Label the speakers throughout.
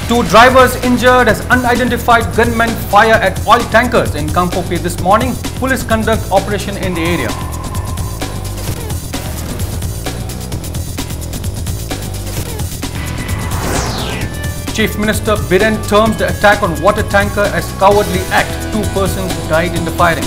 Speaker 1: Two drivers injured as unidentified gunmen fire at oil tankers in Kangpopi this morning. Police conduct operation in the area. Chief Minister Biren terms the attack on water tanker as cowardly act. 2 persons died in the firing.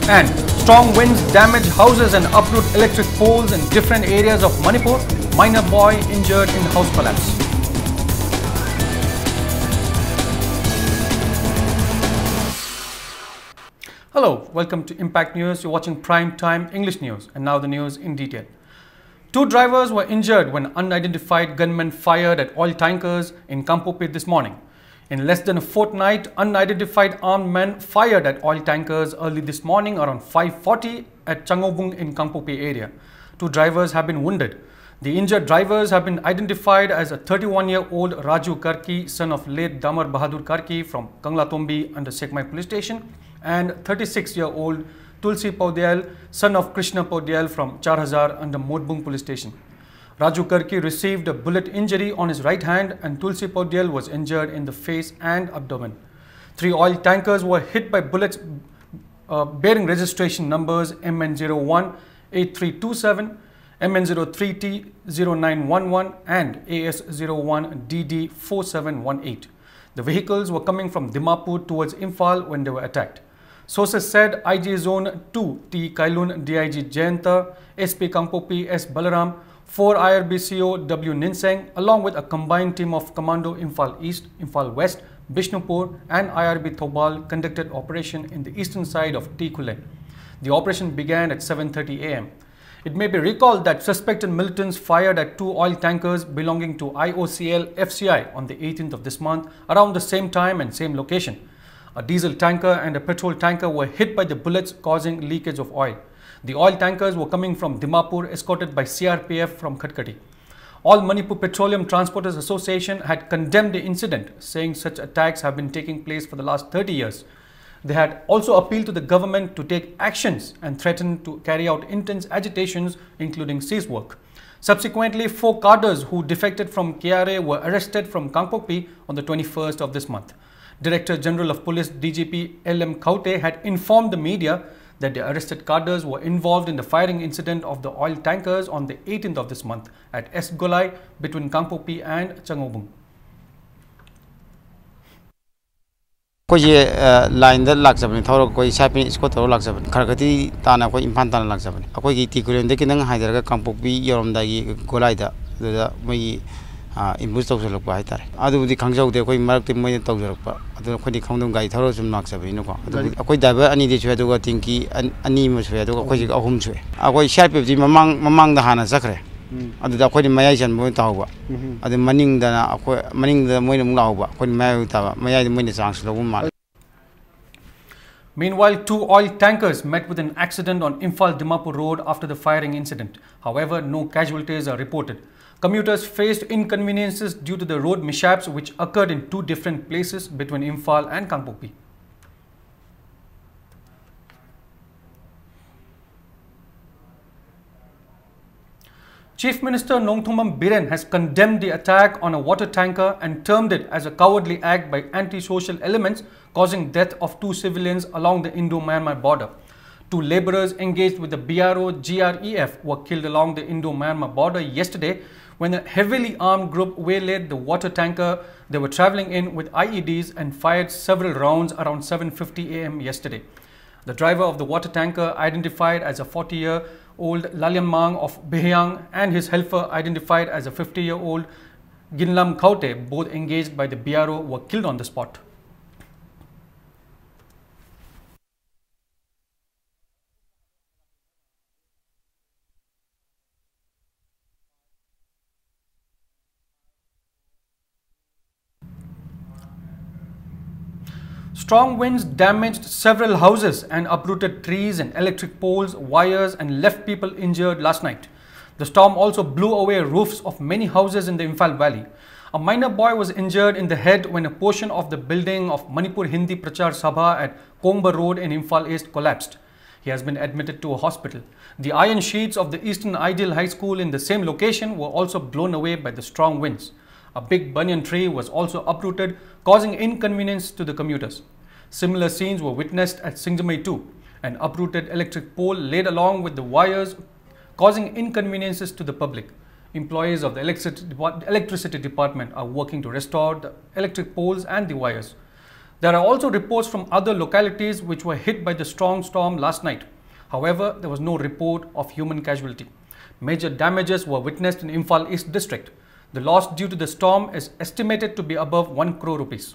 Speaker 1: And strong winds damage houses and uproot electric poles in different areas of Manipur. Minor boy injured in house collapse. Hello, welcome to Impact News. You're watching Prime Time English News, and now the news in detail. 2 drivers were injured when unidentified gunmen fired at oil tankers in Kangpopi this morning. In less than a fortnight, unidentified armed men fired at oil tankers early this morning around 5:40 at Changobung in Kangpopi area. 2 drivers have been wounded. The injured drivers have been identified as a 31-year-old Raju Karki, son of late Damar Bahadur Karki from Kanglatombi under Sekmai police station, and 36-year-old Tulsi Paudyal, son of Krishna Paudyal from Charhazar under Modbung police station. Raju Karki received a bullet injury on his right hand and Tulsi Paudyal was injured in the face and abdomen. 3 oil tankers were hit by bullets bearing registration numbers MN01 8327, MN03T 0911 and AS01 DD 4718. The vehicles were coming from Dimapur towards Imphal when they were attacked. Sources said IG Zone 2 T Kailun DIG Jayanta, SP Kangpopi S Balaram, 4 IRBCO W Ninseng along with a combined team of Commando Imphal East, Imphal West, Bishnupur and IRB Thobal conducted operation in the eastern side of T Khule. The operation began at 7:30 am. It may be recalled that suspected militants fired at 2 oil tankers belonging to IOCL FCI on the 18th of this month around the same time and same location. A diesel tanker and a petrol tanker were hit by the bullets, causing leakage of oil. The oil tankers were coming from Dimapur, escorted by CRPF from Khatkati. All Manipur Petroleum Transporters Association had condemned the incident, saying such attacks have been taking place for the last 30 years. They had also appealed to the government to take actions and threatened to carry out intense agitations, including seize work. Subsequently, 4 cadres who defected from KRA were arrested from Kangpopi on the 21st of this month. Director General of Police DGP LM Khaute had informed the media that the arrested cadres were involved in the firing incident of the oil tankers on the 18th of this month at S Golai between Kangpopi and Changobung.
Speaker 2: Line the Laxaban, Toro, Sapin, Scoto Laxaban, Karkati, Tana, Impantana Laxaban. Akogi Tikuran, the Kinang Hydra, Kampopi, Yoromdagi, Golaida, the way in most of the Lopaita. I do the Kangjo, the Koi Mark the Moy Toga, the Kodi Kondom Guy, Toros and Maxabino. A quite diver, I needed to do a tinky and animals where to go home to. I was sharp of him among the Hana Sacre. And the Kodi Mayan Motawa. At the Manning the Moinum Lawa, when Mayuta, Maya the Minisans, the woman.
Speaker 1: Meanwhile, 2 oil tankers met with an accident on Imphal Dimapur Road after the firing incident. However, no casualties are reported. Commuters faced inconveniences due to the road mishaps which occurred in 2 different places between Imphal and Kangpopi. Chief Minister Nongthumam Biren has condemned the attack on a water tanker and termed it as a cowardly act by anti-social elements causing death of 2 civilians along the Indo-Myanmar border. 2 laborers engaged with the BRO GREF were killed along the Indo-Myanmar border yesterday when a heavily armed group waylaid the water tanker they were travelling in with IEDs and fired several rounds around 7:50 am yesterday. The driver of the water tanker, identified as a 40-year-old Lalyamang of Behyang, and his helper, identified as a 50-year-old Ginlam Khaute, both engaged by the BRO, were killed on the spot. Strong winds damaged several houses and uprooted trees and electric poles, wires, and left people injured last night. The storm also blew away roofs of many houses in the Imphal Valley. A minor boy was injured in the head when a portion of the building of Manipur Hindi Prachar Sabha at Kongba Road in Imphal East collapsed. He has been admitted to a hospital. The iron sheets of the Eastern Ideal High School in the same location were also blown away by the strong winds. A big banyan tree was also uprooted, causing inconvenience to the commuters. Similar scenes were witnessed at Singjamai too. An uprooted electric pole laid along with the wires, causing inconveniences to the public. Employees of the electricity department are working to restore the electric poles and the wires. There are also reports from other localities which were hit by the strong storm last night. However, there was no report of human casualty. Major damages were witnessed in Imphal East district. The loss due to the storm is estimated to be above 1 crore rupees.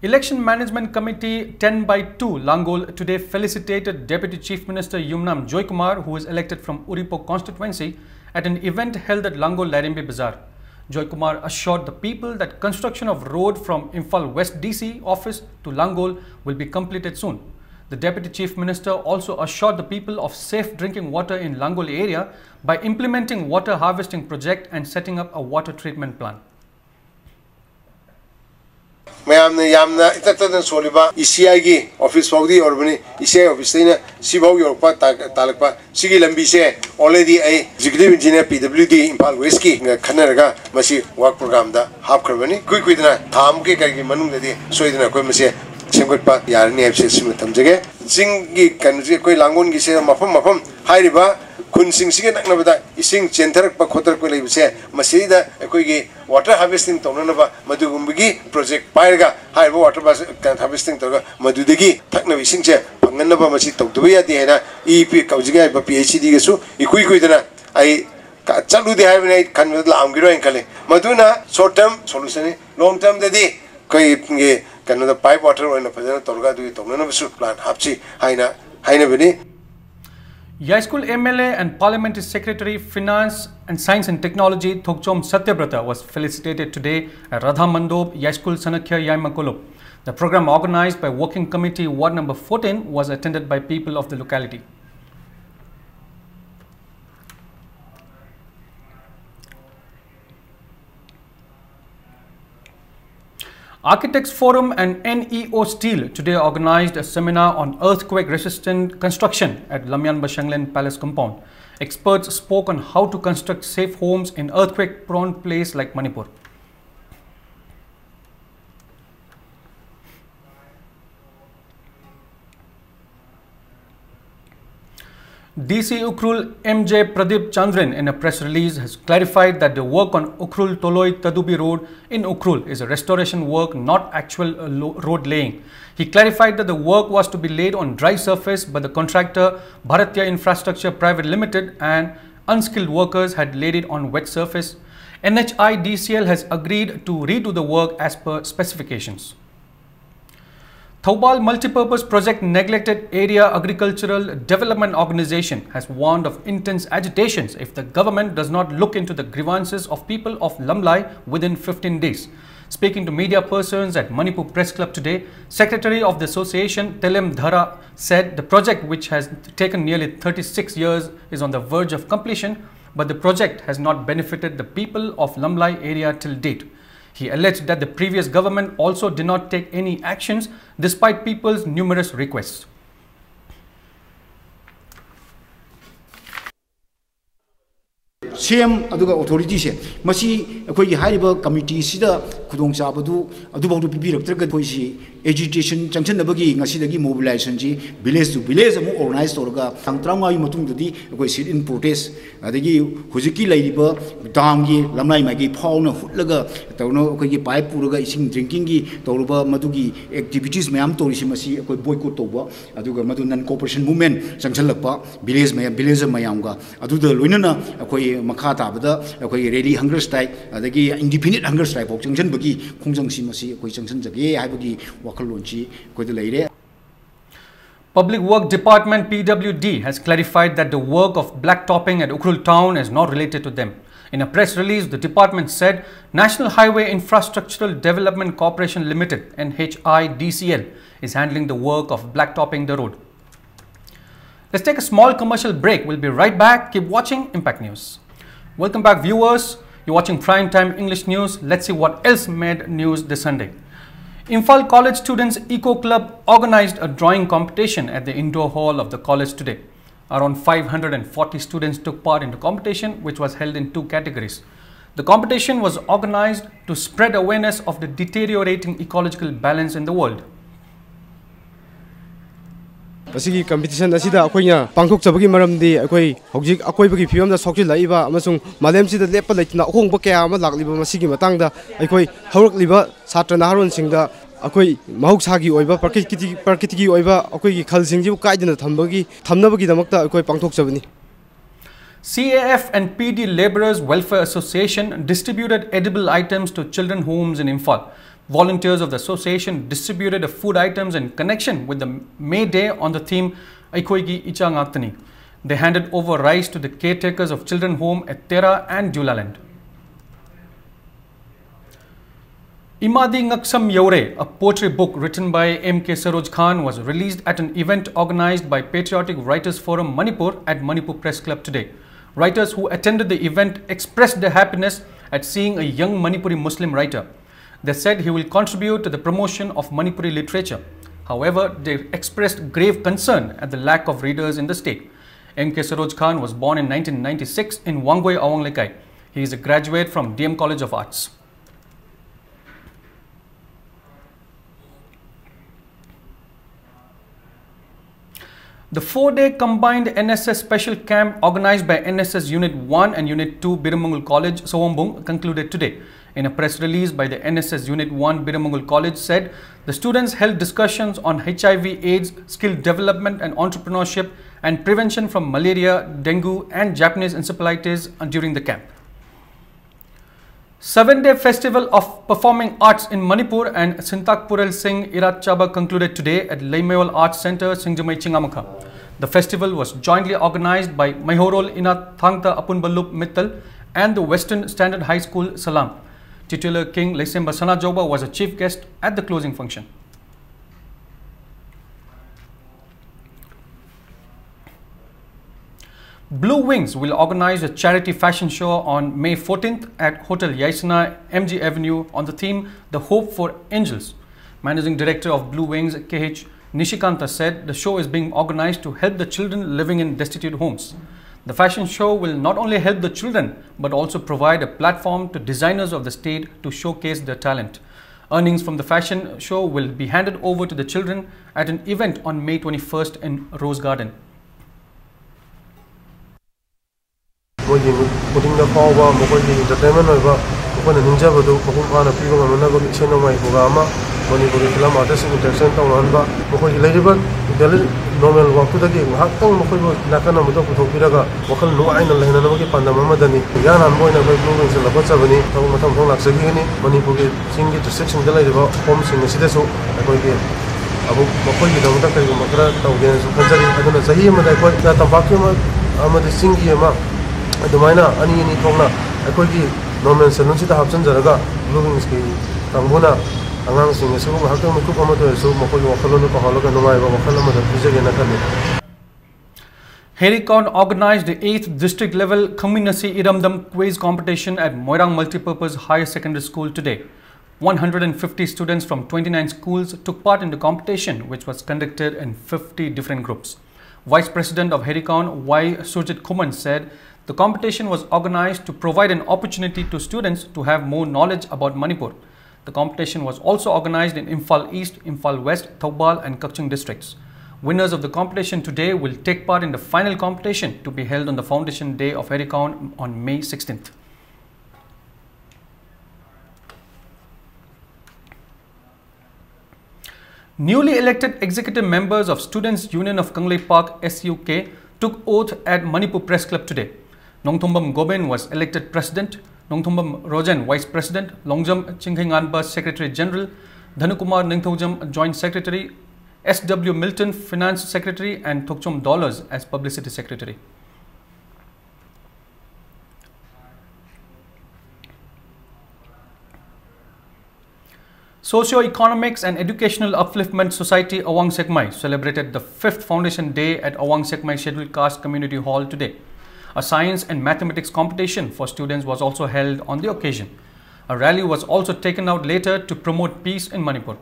Speaker 1: Election Management Committee 10/2 Langol today felicitated Deputy Chief Minister Yumnam Joykumar, who is elected from Uripo constituency, at an event held at Langol Larimbe Bazaar. Joykumar assured the people that construction of road from Imphal West DC office to Langol will be completed soon. The Deputy Chief Minister also assured the people of safe drinking water in Langol area by implementing water harvesting project and setting up a water treatment plant.
Speaker 3: मैंने यामना इतना सोलिबा इसीआई की office फाउदी और बनी इसीआई office ने सिबाव Europa तालकपा सिगी लंबी से already executive engineer PWD Imphal west की खनरगा मसी वर्क प्रोग्राम दा हाफ करबनी कुई दिना थाम के करगी मनुंग दे सोइदना कोई मसे सेमगटपा यारनी एफसे सिम थमजगे जिंग की कनजे कोई लांगोन की से मफम हाइरिबा खुनसिंग सिगे नकनबदा इसिंग चेंथरक प खोतर को लेबसे मसीदा कोई वाटर हार्वेस्टिंग तौननबा मदुगुंबगी प्रोजेक्ट पाइरगा हाइबो वाटर हार्वेस्टिंग तौगा मदुदगी थकनबि सिंगसे फंगनबा मसी तौदबे यादि हैना ईपी कौजिगा पीएचडी गेसु इकुइदना आई चलुदे हाइबने खनबदा लामगिरो एंकले मदुना short term solution long term ददी कोई गे कनदा पाइप वाटर ओइना फजना तौगा दुई तौननबसु प्लान हापसी हाइना
Speaker 1: Yai School MLA and Parliamentary Secretary Finance and Science and Technology Thokchom Satyabrata was felicitated today at Radha Mandob Yai School Sanakya Yaimakolo. The program organized by Working Committee Ward number 14 was attended by people of the locality. Architects Forum and NEO Steel today organized a seminar on earthquake-resistant construction at Lamyan Bashanglen Palace compound. Experts spoke on how to construct safe homes in earthquake-prone place like Manipur. DC Ukhrul MJ Pradeep Chandran in a press release has clarified that the work on Ukhrul Toloi Tadubi Road in Ukhrul is a restoration work, not actual road laying. He clarified that the work was to be laid on dry surface, but the contractor Bharatya Infrastructure Private Limited and unskilled workers had laid it on wet surface. NHI DCL has agreed to redo the work as per specifications. Thoubal Multipurpose Project Neglected Area Agricultural Development Organization has warned of intense agitations if the government does not look into the grievances of people of Lamlai within 15 days. Speaking to media persons at Manipur Press Club today, Secretary of the Association Telem Dhara said the project, which has taken nearly 36 years, is on the verge of completion, but the project has not benefited the people of Lamlai area till date. He alleged that the previous government also did not take any actions despite people's numerous requests.
Speaker 4: CM aduga authority se masi akoi hariba committee sida khudong chabadu adubawdu pibiraktraga koi si agitation changchanabagi ngasidagi mobilization ji village to village amu organize torga tangtranga yu matungdudi akoi sit in protest adagi hujiki lairiba dam gi lamlai magi phawna hutlaga tawno akoi gi pipe puraga ising drinking gi toruba madugi activities mayam torisi masi akoi boycott toba aduga madu non cooperation movement changchalakpa village mayam ga aduda loinana akoi makha tabada akoi ready hunger strike adagi indefinite hunger strike pok changchan bagi khongjang si masi akoi changchan jage haibagi wakalonchi akoi de leire.
Speaker 1: Public Work Department PWD has clarified that the work of blacktopping at Ukhrul town is not related to them. In a press release, the department said National Highway Infrastructural Development Corporation Limited (NHIDCL) is handling the work of blacktopping the road. Let's take a small commercial break. We'll be right back. Keep watching Impact News. Welcome back, viewers. You're watching Prime Time English News. Let's see what else made news this Sunday. Imphal College Students Eco Club organized a drawing competition at the indoor hall of the college today. Around 540 students took part in the competition, which was held in 2 categories. The competition was organized to spread awareness of the deteriorating ecological balance in the world.
Speaker 5: Asigi competition asida akoina pangthok chabagi maramdi akoi hojik akoibagi phiyom da sokji laiba amasung malem sida lepa laitna ahongba kaya ama lakliba masigi matangda akoi haurakliba satra naharon singda akoi mahuksagi oiba prakritiki oiba akoi gi khalsingji kaidina thamnabagi damakta akoi pangthok chabani.
Speaker 1: CAF and PD Labourers Welfare Association distributed edible items to children homes in Imphal. Volunteers of the association distributed food items in connection with the May Day on the theme Aikoigi Icha Ngaktani. They handed over rice to the caretakers of children home at Tera and Julaland. Imadi Ngaksam Yaure, a poetry book written by M.K. Saroj Khan, was released at an event organized by Patriotic Writers Forum Manipur at Manipur Press Club today. Writers who attended the event expressed their happiness at seeing a young Manipuri Muslim writer. They said he will contribute to the promotion of Manipuri literature. However, they expressed grave concern at the lack of readers in the state. M.K. Saroj Khan was born in 1996 in Wangoi, Awanglekai. He is a graduate from DM College of Arts. The 4-day combined NSS special camp organized by NSS Unit 1 and Unit 2 Biramangul College, Sowombung, concluded today. In a press release by the NSS Unit 1 Biramangul College said, the students held discussions on HIV, AIDS, skill development and entrepreneurship and prevention from malaria, dengue and Japanese encephalitis during the camp. 7-day Festival of Performing Arts in Manipur and Sintakpurel Singh Irat Chaba concluded today at Leimayol Arts Center, Singjamai Chingamakha. The festival was jointly organized by Mahorol Ina Thangta Apunbalup Mittal and the Western Standard High School, Salam. Titular King Leisemba Sana Joba was a chief guest at the closing function. Blue Wings will organize a charity fashion show on May 14th at Hotel Yaisana, MG Avenue on the theme The Hope for Angels. Managing Director of Blue Wings, KH Nishikanta, said the show is being organized to help the children living in destitute homes. The fashion show will not only help the children but also provide a platform to designers of the state to showcase their talent. Earnings from the fashion show will be handed over to the children at an event on May 21st in Rose Garden.
Speaker 6: Manipuri film artist interaction tawhanba mokoi leiriba normal work to dagi nghaktang mokoi bo nakana mudo puthokiraga wakal nuaina lehna namagi pandam amadani yanan boina bai blue wings la bachabani taw matham thong laksagi ni Manipuri singi district sing leiriba home sing sidasu akoi ge abu mokoi gi dawda kai makra tawgen su kanjari aduna sahi amada akoi ta tabaki amadi singi ama adumaina ani thongna akoi gi normal salon sida hapsan jaraga blue wings ki tangbuna
Speaker 1: Herikon organized the 8th district level Community Iramdam quiz competition at Moirang Multipurpose Higher Secondary School today. 150 students from 29 schools took part in the competition, which was conducted in 50 different groups. Vice President of Herikon, Y. Surjit Kuman, said the competition was organized to provide an opportunity to students to have more knowledge about Manipur. The competition was also organized in Imphal East, Imphal West, Thoubal and Kakching districts. Winners of the competition today will take part in the final competition to be held on the Foundation Day of Herikon on May 16th. Newly elected executive members of Students' Union of Kanglei Park SUK took oath at Manipur Press Club today. Nongthombam Goben was elected President, Nongthombam Rojan Vice President, Longjam Chinghinganba Secretary General, Dhanukumar Ningthoujam Joint Secretary, S.W. Milton Finance Secretary and Thokchom Dollars as Publicity Secretary. Socio-Economics and Educational Upliftment Society Awang Sekmai celebrated the 5th Foundation Day at Awang Sekmai Scheduled Caste Community Hall today. A science and mathematics competition for students was also held on the occasion. A rally was also taken out later to promote peace in Manipur.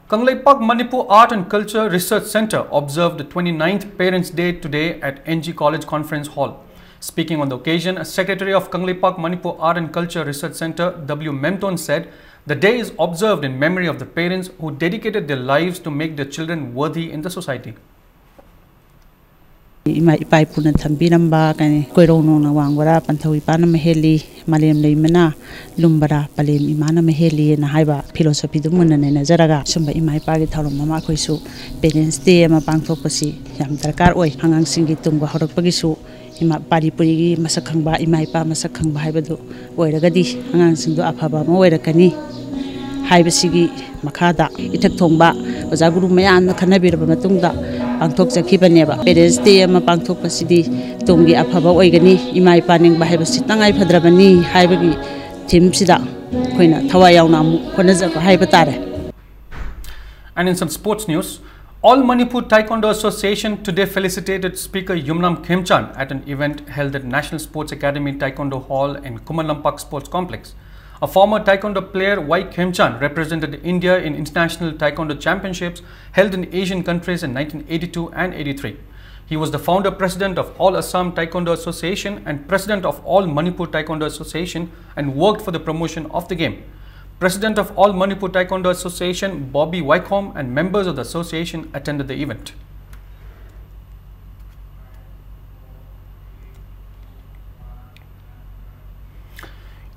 Speaker 1: Kangleipak Manipur Art and Culture Research Center observed the 29th Parents' Day today at NG College Conference Hall. Speaking on the occasion, Secretary of Kangleipak Manipur Art and Culture Research Center, W. Memton, said the day is observed in memory of the parents who dedicated their lives to make their children worthy in the society.
Speaker 7: Ima ipai puna thambiramba kani koirong na wangwara panthawi pana maheli malem leimana lumbara palem imana maheli na haiba philosophy du munna ne najaraga sumba ima ipa gi tharom mama khoisu Parents Day ama pangthok pasi yam darkar oi hangang singi tungba horak pagi su ima pari puri gi masak khangba ima ipa masak khangba haiba du oiragadi hangang singdu aphaba ma oirakani haiba sigi makhada ithak thongba oja guru mayam na khanabiraba matungda pangthok jakhibaneba Parents Day ama pangthok pasidi tumgi aphaba oigani imai paning bahai basi tangai phadrabani haibagi thim sida koina thawai yauna mu konaja ko haiba tare.
Speaker 1: And in some sports news, All Manipur Taekwondo Association today felicitated Speaker Yumnam Khemchan at an event held at National Sports Academy Taekwondo Hall in Kumalampak Sports Complex. A former Taekwondo player, Y. Khemchan, represented India in international Taekwondo championships held in Asian countries in 1982 and 83. He was the founder president of All Assam Taekwondo Association and president of All Manipur Taekwondo Association and worked for the promotion of the game. President of All Manipur Taekwondo Association, Bobby Wycombe, and members of the association attended the event.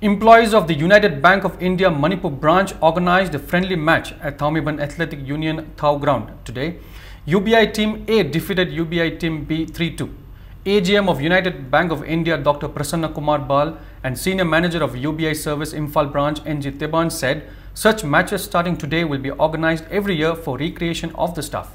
Speaker 1: Employees of the United Bank of India Manipur branch organized a friendly match at Thaumiban Athletic Union Thau ground today. UBI Team A defeated UBI Team B 3-2. AGM of United Bank of India Dr. Prasanna Kumar Bal and Senior Manager of UBI Service Imphal Branch NG Teban said such matches starting today will be organized every year for recreation of the staff.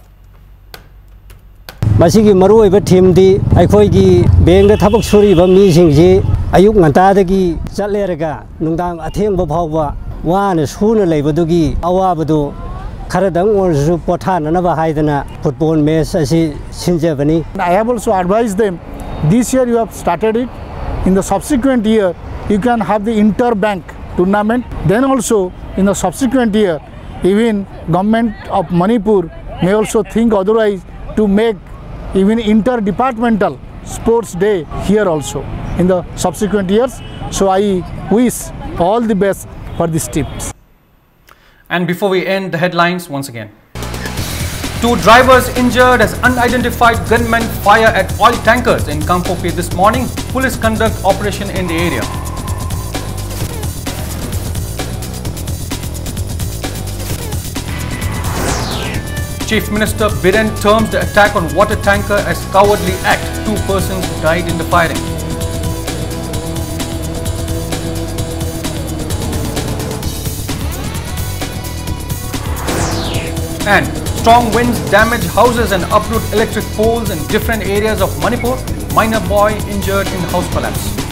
Speaker 8: Masigi maru iba team di aikoi gi beng da thabak suri ba mi sing ji ayuk nganta da gi chatle raga nungdang atheng ba phawwa wa na suna leiba du gi awa ba du khara dang or su pothana na ba haidana football match asi sinje bani.
Speaker 9: I have also advised them this year you have started it, in the subsequent year you can have the inter-bank tournament, then also in the subsequent year even government of Manipur may also think otherwise to make even inter-departmental sports day here also in the subsequent years. So I wish all the best for these teams.
Speaker 1: And before we end, the headlines once again. 2 drivers injured as unidentified gunmen fire at oil tankers in Kampopi this morning. Police conduct operation in the area. Chief Minister Biren terms the attack on water tanker as cowardly act. 2 persons died in the firing. And strong winds damage houses and uproot electric poles in different areas of Manipur. Minor boy injured in house collapse.